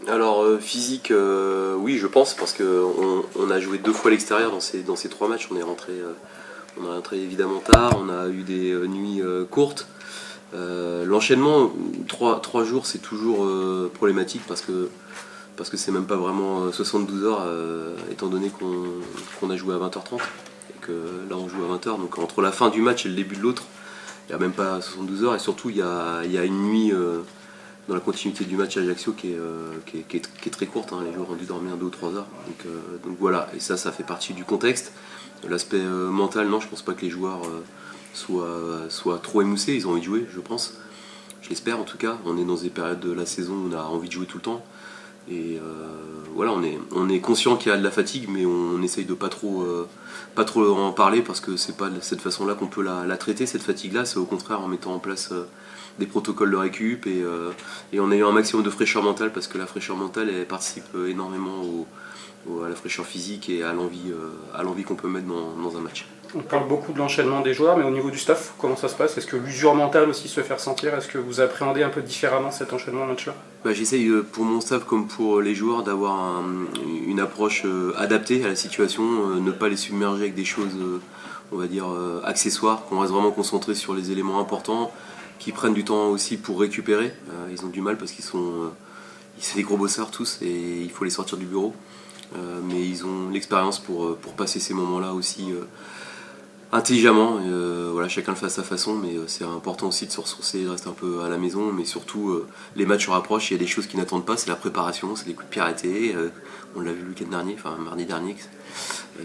Alors physique, oui je pense parce qu'on a joué 2 fois à l'extérieur dans ces 3 matchs. On est rentré évidemment tard, on a eu des nuits courtes. L'enchaînement, 3 jours c'est toujours problématique parce que c'est même pas vraiment 72 heures étant donné qu'on a joué à 20h30 et que là on joue à 20h. Donc entre la fin du match et le début de l'autre, il n'y a même pas 72 heures et surtout il y a une nuit dans la continuité du match à Ajaccio qui est très courte. Hein. Les joueurs ont dû dormir 2 ou 3 heures. Donc voilà, et ça fait partie du contexte. L'aspect mental, non, je pense pas que les joueurs soient trop émoussés. Ils ont envie de jouer, je pense. Je l'espère en tout cas. On est dans des périodes de la saison où on a envie de jouer tout le temps. Et voilà, on est conscient qu'il y a de la fatigue, mais on essaye de pas trop en parler parce que c'est pas de cette façon-là qu'on peut la traiter, cette fatigue-là. C'est au contraire en mettant en place des protocoles de récup et en ayant un maximum de fraîcheur mentale parce que la fraîcheur mentale elle participe énormément à la fraîcheur physique et à l'envie qu'on peut mettre dans un match. On parle beaucoup de l'enchaînement des joueurs, mais au niveau du staff, comment ça se passe? Est-ce que l'usure mentale aussi se fait ressentir? Est-ce que vous appréhendez un peu différemment cet enchaînement match-là? J'essaye pour mon staff comme pour les joueurs d'avoir une approche adaptée à la situation, ne pas les submerger avec des choses, on va dire, accessoires, qu'on reste vraiment concentré sur les éléments importants, qui prennent du temps aussi pour récupérer. Ils ont du mal parce qu'ils sont des gros bosseurs tous et il faut les sortir du bureau. Mais ils ont l'expérience pour passer ces moments-là aussi intelligemment. Voilà, chacun le fait à sa façon, mais c'est important aussi de se ressourcer, de rester un peu à la maison. Mais surtout, les matchs se rapprochent, il y a des choses qui n'attendent pas, c'est la préparation, c'est les coups de pied arrêtés. On l'a vu le week-end dernier, enfin mardi dernier.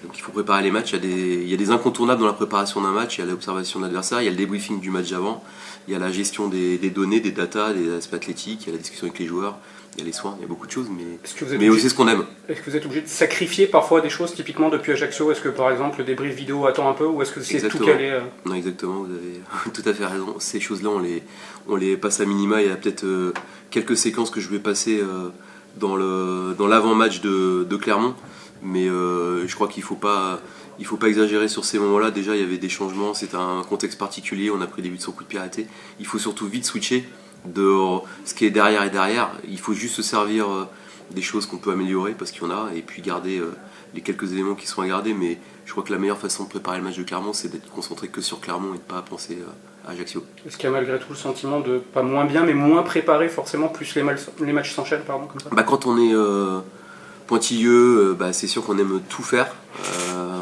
Donc il faut préparer les matchs. Il y a des incontournables dans la préparation d'un match. Il y a l'observation de l'adversaire, il y a le débriefing du match d'avant, il y a la gestion des données, des datas, des aspects athlétiques, il y a la discussion avec les joueurs, il y a les soins, il y a beaucoup de choses, mais aussi ce qu'on aime. Est-ce que vous êtes obligé de sacrifier parfois des choses, typiquement depuis Ajaccio? Est-ce que par exemple le débrief vidéo attend un peu ou est-ce que c'est tout calé? Non, exactement, vous avez tout à fait raison. Ces choses-là, on les passe à minima. Il y a peut-être quelques séquences que je vais passer dans l'avant-match de Clermont, mais je crois qu'il faut pas exagérer sur ces moments-là. Déjà, il y avait des changements, c'est un contexte particulier, on a pris des buts sur coup de pied arrêté. Il faut surtout vite switcher de ce qui est derrière et derrière. Il faut juste se servir des choses qu'on peut améliorer parce qu'il y en a, et puis garder les quelques éléments qui sont à garder. Mais je crois que la meilleure façon de préparer le match de Clermont, c'est d'être concentré que sur Clermont et de ne pas penser à Ajaccio. Est-ce qu'il y a malgré tout le sentiment de pas moins bien, mais moins préparé forcément, plus les matchs s'enchaînent, pardon, comme ça? Quand on est pointilleux, c'est sûr qu'on aime tout faire.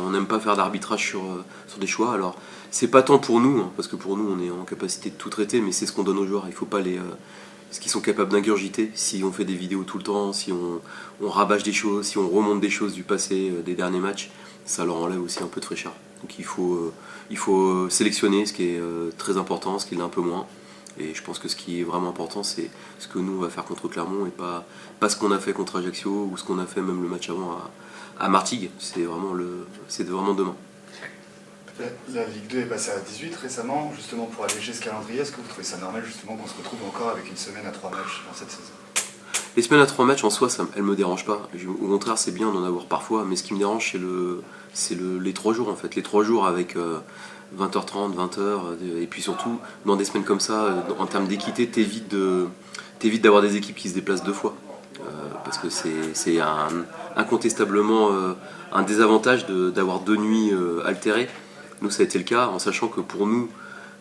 On n'aime pas faire d'arbitrage sur des choix. Alors, c'est pas tant pour nous, hein, parce que pour nous, on est en capacité de tout traiter, mais c'est ce qu'on donne aux joueurs. Il faut pas ce qu'ils sont capables d'ingurgiter. Si on fait des vidéos tout le temps, si on rabâche des choses, si on remonte des choses du passé, des derniers matchs, ça leur enlève aussi un peu de fraîcheur. Donc il faut sélectionner ce qui est très important, ce qui est un peu moins. Et je pense que ce qui est vraiment important, c'est ce que nous on va faire contre Clermont et pas ce qu'on a fait contre Ajaccio ou ce qu'on a fait même le match avant à Martigues. C'est vraiment demain. La Ligue 2 est passée à 18 récemment, justement pour alléger ce calendrier. Est-ce que vous trouvez ça normal justement qu'on se retrouve encore avec une semaine à 3 matchs dans cette saison? Les semaines à 3 matchs en soi, elles me dérangent pas. Au contraire, c'est bien d'en avoir parfois, mais ce qui me dérange, c'est les 3 jours en fait. Les 3 jours avec 20h30, 20h, et puis surtout, dans des semaines comme ça, en termes d'équité, t'évites d'avoir des équipes qui se déplacent 2 fois. Parce que c'est incontestablement un désavantage d'avoir 2 nuits altérées. Nous, ça a été le cas, en sachant que pour nous,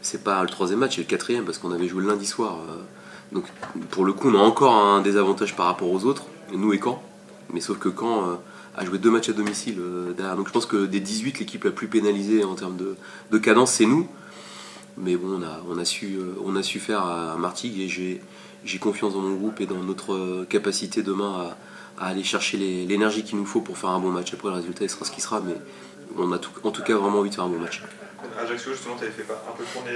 c'est pas le 3e match, c'est le 4e, parce qu'on avait joué le lundi soir. Donc, pour le coup, on a encore un désavantage par rapport aux autres, nous et Caen. Mais sauf que Caen a joué 2 matchs à domicile derrière. Donc, je pense que des 18, l'équipe la plus pénalisée en termes de cadence, c'est nous. Mais bon, on a su faire à Martigues et j'ai confiance dans mon groupe et dans notre capacité demain à aller chercher l'énergie qu'il nous faut pour faire un bon match. Après, le résultat il sera ce qu'il sera, mais on a en tout cas vraiment envie de faire un bon match. Ajaccio, justement, tu avais fait un peu tourner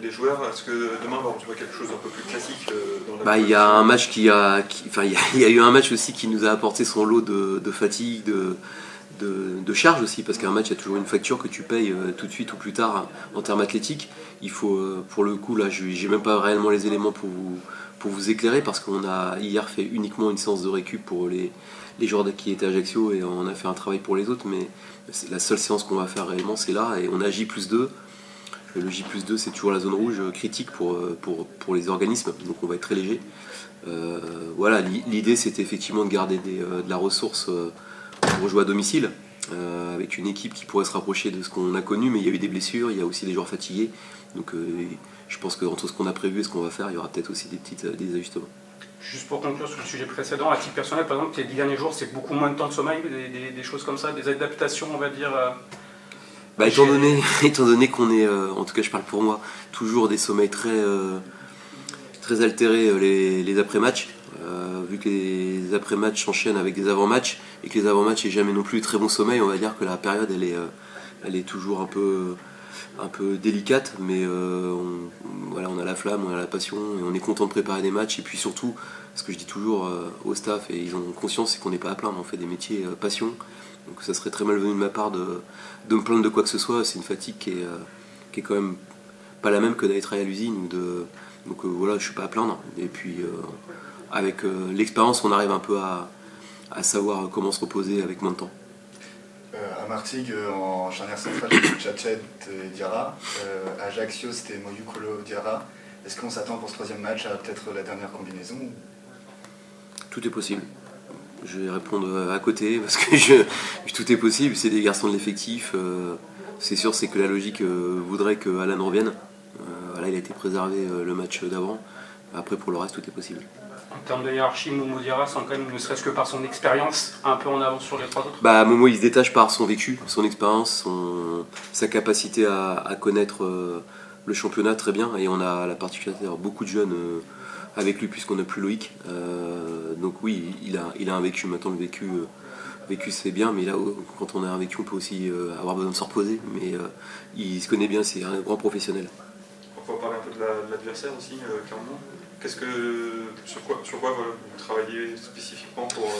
les joueurs. Est-ce que demain, on va retrouver quelque chose d'un peu plus classique dans la il y a un match il y a eu un match aussi qui nous a apporté son lot de fatigue, de charge aussi, parce qu'un match, il y a toujours une facture que tu payes tout de suite ou plus tard en termes athlétiques. Il faut, pour le coup, là, j'ai même pas réellement les éléments pour vous éclairer, parce qu'on a hier fait uniquement une séance de récup pour les joueurs qui étaient à Ajaccio et on a fait un travail pour les autres, mais la seule séance qu'on va faire réellement, c'est là, et on a J+2. Le J+2 c'est toujours la zone rouge critique pour les organismes, donc on va être très léger. Voilà, l'idée c'était effectivement de garder de la ressource pour jouer à domicile, avec une équipe qui pourrait se rapprocher de ce qu'on a connu, mais il y a eu des blessures, il y a aussi des joueurs fatigués, donc je pense qu'entre ce qu'on a prévu et ce qu'on va faire, il y aura peut-être aussi des ajustements. Juste pour conclure sur le sujet précédent, à titre personnel, par exemple, les 10 derniers jours, c'est beaucoup moins de temps de sommeil, des choses comme ça, des adaptations, on va dire. Étant donné qu'on est, en tout cas je parle pour moi, toujours des sommeils très altérés les après-matchs, vu que les après-matchs s'enchaînent avec des avant-matchs, et que les avant-matchs n'est jamais non plus très bon sommeil, on va dire que la période elle est toujours un peu délicate, mais voilà, on a la flamme, on a la passion, et on est content de préparer des matchs, et puis surtout, ce que je dis toujours au staff, et ils ont conscience, c'est qu'on n'est pas à plaindre, on fait des métiers passion, donc ça serait très malvenu de ma part de me plaindre de quoi que ce soit, c'est une fatigue qui est quand même pas la même que d'aller travailler à l'usine, donc voilà, je suis pas à plaindre, et puis avec l'expérience, on arrive un peu à savoir comment se reposer avec moins de temps. À Martigues, en charnière centrale, c'était Tchatchet et Diarra. Ajaccio, c'était Moyukolo Diarra. Est-ce qu'on s'attend pour ce troisième match à peut-être la dernière combinaison? Tout est possible. Je vais répondre à côté parce que tout est possible. C'est des garçons de l'effectif. C'est sûr, c'est que la logique voudrait que Alan revienne. Voilà, il a été préservé le match d'avant. Après, pour le reste, tout est possible. En termes de hiérarchie, Momo Diarra semble quand même, ne serait-ce que par son expérience, un peu en avance sur les trois autres. Momo, il se détache par son vécu, son expérience, sa capacité à connaître le championnat très bien. Et on a la particularité d'avoir beaucoup de jeunes avec lui, puisqu'on n'a plus Loïc. Donc oui, il a un vécu. Maintenant, le vécu c'est bien, mais là, quand on a un vécu, on peut aussi avoir besoin de se reposer. Mais il se connaît bien, c'est un grand professionnel. On va parler un peu de l'adversaire aussi, clairement. Sur quoi vous travaillez spécifiquement pour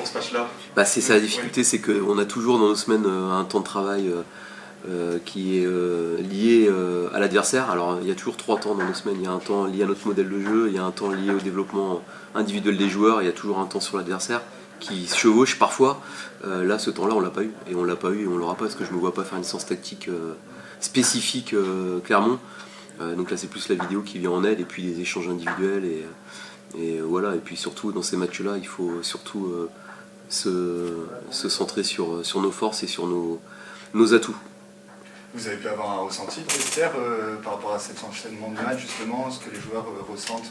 ce match-là? C'est ça la difficulté, c'est qu'on a toujours dans nos semaines un temps de travail qui est lié à l'adversaire. Alors il y a toujours 3 temps dans nos semaines. Il y a un temps lié à notre modèle de jeu, il y a un temps lié au développement individuel des joueurs, il y a toujours un temps sur l'adversaire qui se chevauche parfois. Là, ce temps-là, on l'a pas eu. Et on l'a pas eu et on l'aura pas parce que je ne me vois pas faire une séance tactique spécifique Clermont. Donc là, c'est plus la vidéo qui vient en aide et puis des échanges individuels. Et voilà. Et puis surtout, dans ces matchs-là, il faut surtout se centrer sur nos forces et sur nos atouts. Vous avez pu avoir un ressenti de vestiaire par rapport à cet enchaînement de matchs, justement, ce que les joueurs ressentent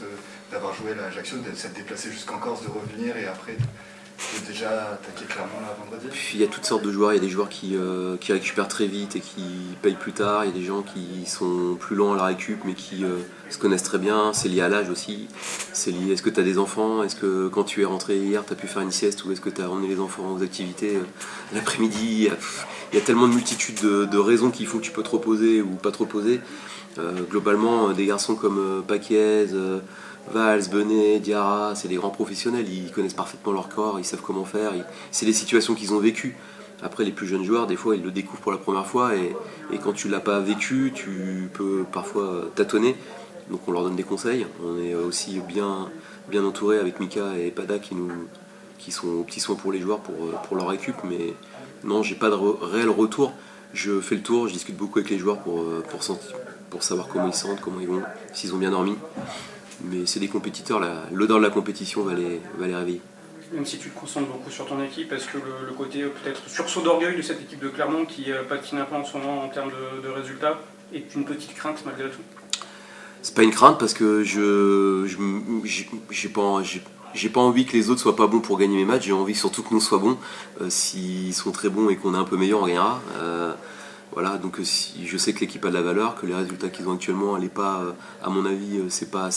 d'avoir joué à Ajaccio, de s'être déplacé jusqu'en Corse, de revenir et après de déjà attaquer Clermont là vendredi? Il y a toutes sortes de joueurs, il y a des joueurs qui récupèrent très vite et qui payent plus tard, il y a des gens qui sont plus lents à la récup mais qui se connaissent très bien, c'est lié à l'âge aussi, c'est lié, est-ce que tu as des enfants, est-ce que quand tu es rentré hier tu as pu faire une sieste ou est-ce que tu as emmené les enfants aux activités l'après-midi, il y a tellement de multitudes de raisons qui font que tu peux te reposer ou pas te reposer. Globalement, des garçons comme Paquez, Valls, Benet, Diarra, c'est des grands professionnels, ils connaissent parfaitement leur corps, ils savent comment faire, c'est des situations qu'ils ont vécues. Après, les plus jeunes joueurs, des fois, ils le découvrent pour la première fois et quand tu l'as pas vécu, tu peux parfois tâtonner. Donc on leur donne des conseils. On est aussi bien entouré avec Mika et Pada qui sont aux petits soins pour les joueurs pour leur récup. Mais non, j'ai pas de réel retour. Je fais le tour, je discute beaucoup avec les joueurs pour savoir comment ils se sentent, comment ils vont, s'ils ont bien dormi. Mais c'est des compétiteurs, l'odeur de la compétition va les réveiller. Même si tu te concentres beaucoup sur ton équipe, est-ce que le côté peut-être sursaut d'orgueil de cette équipe de Clermont qui patine un peu en ce moment en termes de résultats est une petite crainte malgré tout? C'est pas une crainte parce que j'ai pas envie que les autres soient pas bons pour gagner mes matchs, j'ai envie surtout que nous soyons bons. S'ils sont très bons et qu'on est un peu meilleur, on gagnera. Voilà, donc je sais que l'équipe a de la valeur, que les résultats qu'ils ont actuellement, elle est pas, à mon avis, c'est pas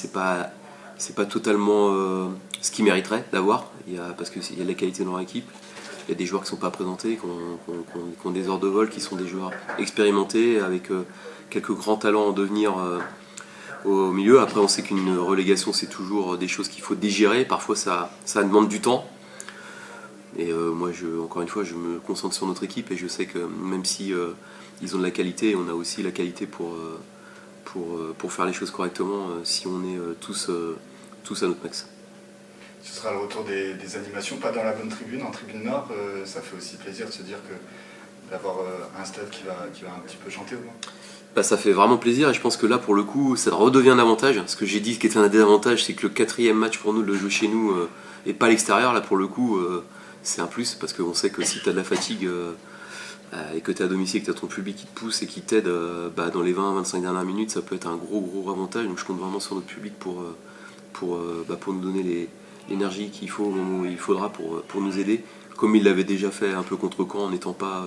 totalement ce qu'ils mériteraient d'avoir, parce qu'il y a de la qualité dans leur équipe. Il y a des joueurs qui ne sont pas présentés, qui ont des heures de vol, qui sont des joueurs expérimentés, avec quelques grands talents en devenir au milieu. Après, on sait qu'une relégation, c'est toujours des choses qu'il faut digérer. Parfois, ça demande du temps. Et moi, encore une fois, je me concentre sur notre équipe et je sais que même si ils ont de la qualité, on a aussi la qualité pour faire les choses correctement si on est tous à notre max. Ce sera le retour des animations, pas dans la bonne tribune, en tribune nord. Ça fait aussi plaisir de se dire d'avoir un stade qui va un petit peu chanter au moins. Bah, ça fait vraiment plaisir et je pense que là pour le coup ça redevient un avantage. Ce que j'ai dit qui était un désavantage, c'est que le 4e match pour nous de le jouer chez nous et pas à l'extérieur. Là pour le coup c'est un plus parce qu'on sait que si tu as de la fatigue et que tu es à domicile et que tu as ton public qui te pousse et qui t'aide dans les 20-25 dernières minutes, ça peut être un gros avantage. Donc je compte vraiment sur notre public pour nous donner l'énergie qu'il faut au moment où il faudra pour nous aider. Comme il l'avait déjà fait un peu contre Caen en n'étant pas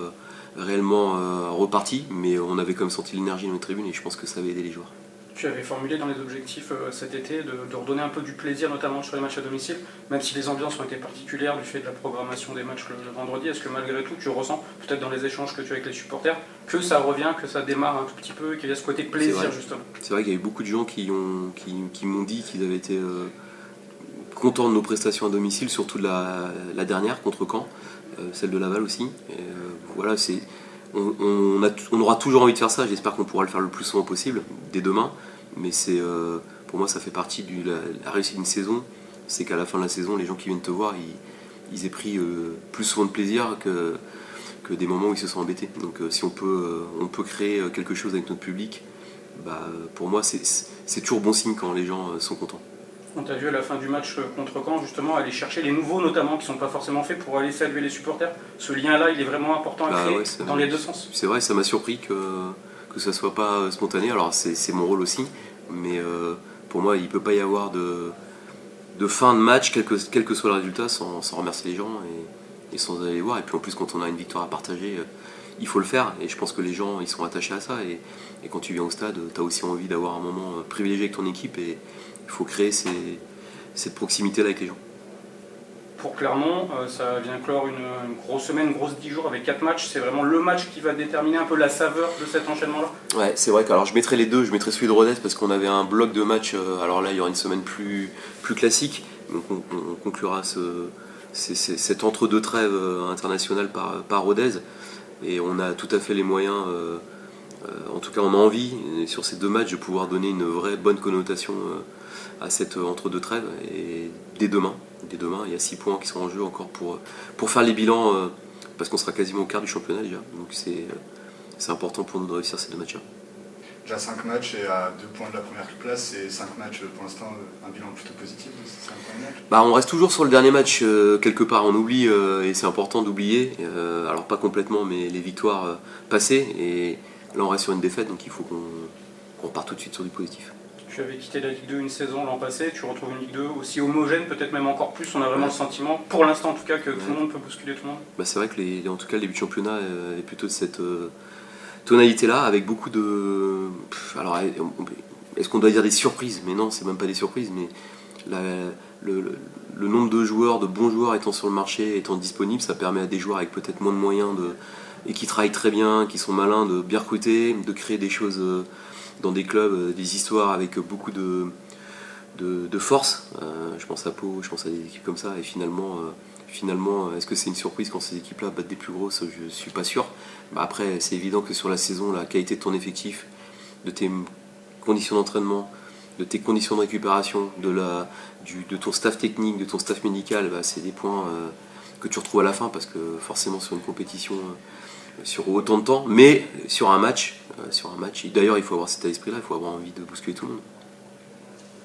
réellement reparti, mais on avait quand même senti l'énergie dans les tribunes et je pense que ça avait aidé les joueurs. Tu avais formulé dans les objectifs cet été de redonner un peu du plaisir, notamment sur les matchs à domicile, même si les ambiances ont été particulières du fait de la programmation des matchs le vendredi. Est-ce que malgré tout tu ressens, peut-être dans les échanges que tu as avec les supporters, que ça revient, que ça démarre un tout petit peu, qu'il y a ce côté plaisir justement? C'est vrai qu'il y a eu beaucoup de gens qui m'ont dit qu'ils avaient été contents de nos prestations à domicile, surtout de la dernière contre Caen, celle de Laval aussi. Et, voilà, on aura toujours envie de faire ça, j'espère qu'on pourra le faire le plus souvent possible, dès demain. Mais pour moi ça fait partie de la réussite d'une saison, c'est qu'à la fin de la saison, les gens qui viennent te voir, ils aient pris plus souvent de plaisir que des moments où ils se sont embêtés. Donc si on peut créer quelque chose avec notre public, pour moi c'est toujours bon signe quand les gens sont contents. On t'a vu à la fin du match contre Caen justement aller chercher les nouveaux notamment qui ne sont pas forcément faits pour aller saluer les supporters. Ce lien-là il est vraiment important à créer dans les deux sens. C'est vrai, ça m'a surpris que ça soit pas spontané. Alors c'est mon rôle aussi, mais pour moi il peut pas y avoir de fin de match quel que soit le résultat sans remercier les gens et sans aller les voir. Et puis en plus quand on a une victoire à partager, il faut le faire et je pense que les gens ils sont attachés à ça et quand tu viens au stade tu as aussi envie d'avoir un moment privilégié avec ton équipe et il faut créer cette proximité-là avec les gens. Pour Clermont, ça vient clore une grosse semaine, une grosse 10 jours avec 4 matchs. C'est vraiment le match qui va déterminer un peu la saveur de cet enchaînement-là. Ouais, c'est vrai que alors je mettrais les deux. Je mettrais celui de Rodez parce qu'on avait un bloc de matchs. Alors là, il y aura une semaine plus classique. Donc on conclura cet entre-deux trêves international par Rodez. Et on a tout à fait les moyens, en tout cas on a envie, sur ces deux matchs, de pouvoir donner une vraie bonne connotation à cette entre-deux trêves. Et dès demain, il y a 6 points qui sont en jeu encore pour faire les bilans, parce qu'on sera quasiment au quart du championnat déjà. Donc c'est important pour nous de réussir ces deux matchs-là. Déjà 5 matchs et à 2 points de la première place et 5 matchs pour l'instant, un bilan plutôt positif de ces 5 premiers matchs. On reste toujours sur le dernier match quelque part, on oublie et c'est important d'oublier, alors pas complètement mais les victoires passées et là on reste sur une défaite donc il faut qu'on parte tout de suite sur du positif. Tu avais quitté la Ligue 2 une saison l'an passé, tu retrouves une Ligue 2 aussi homogène, peut-être même encore plus, on a vraiment le sentiment, pour l'instant en tout cas, que tout le monde peut bousculer tout le monde. C'est vrai que en tout cas le début de championnat est plutôt de cette tonalité-là, avec beaucoup de... Alors est-ce qu'on doit dire des surprises? Mais non, c'est même pas des surprises, mais le nombre de joueurs, de bons joueurs étant sur le marché, étant disponibles, ça permet à des joueurs avec peut-être moins de moyens et qui travaillent très bien, qui sont malins, de bien recruter, de créer des choses dans des clubs, des histoires avec beaucoup de force. Je pense à Pau, je pense à des équipes comme ça, et finalement, est-ce que c'est une surprise quand ces équipes-là battent des plus grosses? Je suis pas sûr. Après, c'est évident que sur la saison, la qualité de ton effectif, de tes conditions d'entraînement, de tes conditions de récupération, de ton staff technique, de ton staff médical, c'est des points que tu retrouves à la fin, parce que forcément sur une compétition sur autant de temps, mais sur un match, d'ailleurs il faut avoir cet état d'esprit-là, il faut avoir envie de bousculer tout le monde.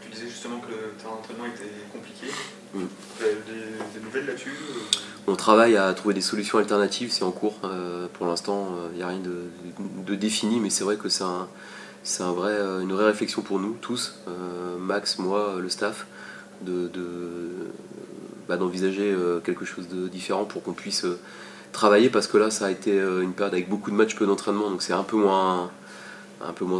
Tu disais justement que ton entraînement était compliqué. Des nouvelles là-dessus? On travaille à trouver des solutions alternatives, c'est en cours. Pour l'instant, il n'y a rien de défini, mais c'est vrai que c'est une vraie réflexion pour nous tous, Max, moi, le staff, d'envisager quelque chose de différent pour qu'on puisse travailler, parce que là ça a été une période avec beaucoup de matchs, peu d'entraînement, donc c'est un peu moins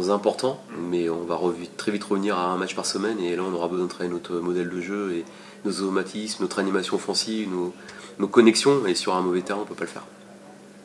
important, mais on va très vite revenir à un match par semaine, et là on aura besoin de travailler notre modèle de jeu et nos automatismes, notre animation offensive, nos connexions, et sur un mauvais terrain on ne peut pas le faire.